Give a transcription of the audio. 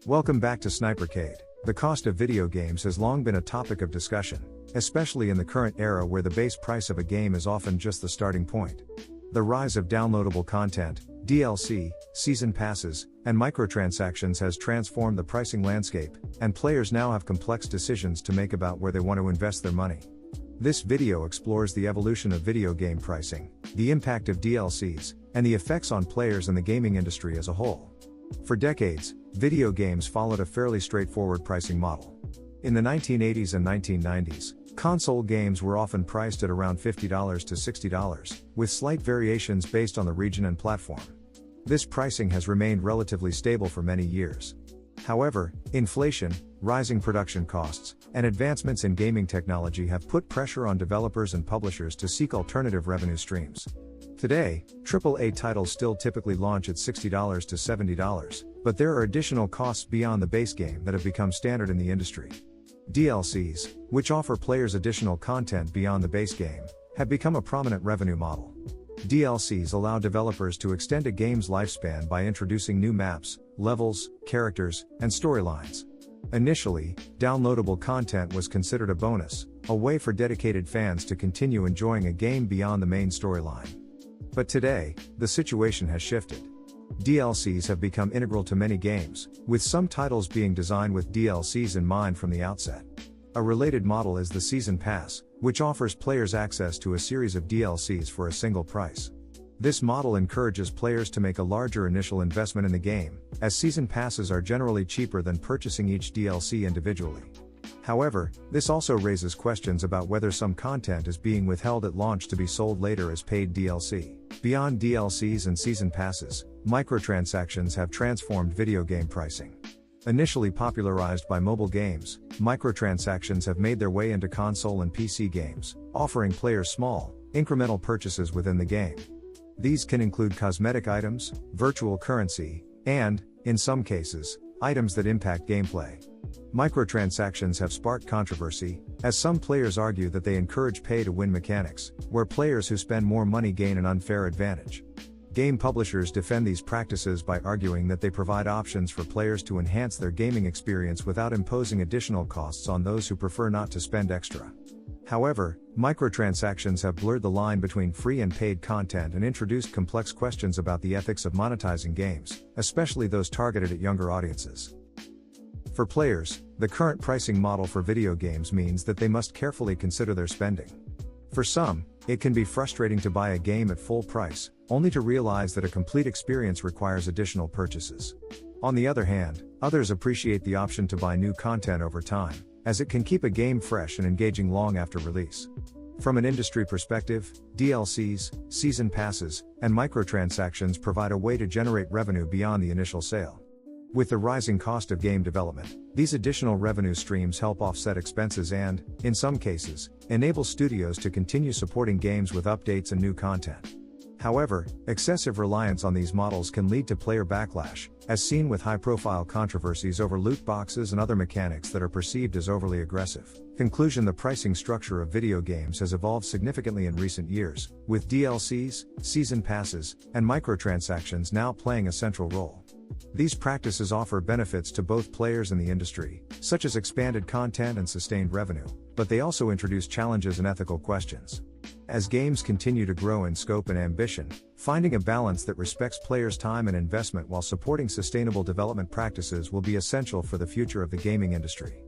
Welcome back to Snipercade. The cost of video games has long been a topic of discussion, especially in the current era where the base price of a game is often just the starting point. The rise of downloadable content, DLC, season passes, and microtransactions has transformed the pricing landscape, and players now have complex decisions to make about where they want to invest their money. This video explores the evolution of video game pricing, the impact of DLCs, and the effects on players and the gaming industry as a whole. For decades, video games followed a fairly straightforward pricing model. In the 1980s and 1990s, console games were often priced at around $50 to $60, with slight variations based on the region and platform. This pricing has remained relatively stable for many years. However, inflation, rising production costs, and advancements in gaming technology have put pressure on developers and publishers to seek alternative revenue streams. Today, AAA titles still typically launch at $60 to $70, but there are additional costs beyond the base game that have become standard in the industry. DLCs, which offer players additional content beyond the base game, have become a prominent revenue model. DLCs allow developers to extend a game's lifespan by introducing new maps, levels, characters, and storylines. Initially, downloadable content was considered a bonus, a way for dedicated fans to continue enjoying a game beyond the main storyline. But today, the situation has shifted. DLCs have become integral to many games, with some titles being designed with DLCs in mind from the outset. A related model is the Season Pass, which offers players access to a series of DLCs for a single price. This model encourages players to make a larger initial investment in the game, as season passes are generally cheaper than purchasing each DLC individually. However, this also raises questions about whether some content is being withheld at launch to be sold later as paid DLC. Beyond DLCs and season passes, microtransactions have transformed video game pricing. Initially popularized by mobile games, microtransactions have made their way into console and PC games, offering players small, incremental purchases within the game. These can include cosmetic items, virtual currency, and, in some cases, items that impact gameplay. Microtransactions have sparked controversy, as some players argue that they encourage pay-to-win mechanics, where players who spend more money gain an unfair advantage. Game publishers defend these practices by arguing that they provide options for players to enhance their gaming experience without imposing additional costs on those who prefer not to spend extra. However, microtransactions have blurred the line between free and paid content and introduced complex questions about the ethics of monetizing games, especially those targeted at younger audiences. For players, the current pricing model for video games means that they must carefully consider their spending. For some, it can be frustrating to buy a game at full price, only to realize that a complete experience requires additional purchases. On the other hand, others appreciate the option to buy new content over time, as it can keep a game fresh and engaging long after release. From an industry perspective, DLCs, season passes, and microtransactions provide a way to generate revenue beyond the initial sale. With the rising cost of game development, these additional revenue streams help offset expenses and, in some cases, enable studios to continue supporting games with updates and new content. However, excessive reliance on these models can lead to player backlash, as seen with high-profile controversies over loot boxes and other mechanics that are perceived as overly aggressive. Conclusion: the pricing structure of video games has evolved significantly in recent years, with DLCs, season passes, and microtransactions now playing a central role. These practices offer benefits to both players and the industry, such as expanded content and sustained revenue, but they also introduce challenges and ethical questions. As games continue to grow in scope and ambition, finding a balance that respects players' time and investment while supporting sustainable development practices will be essential for the future of the gaming industry.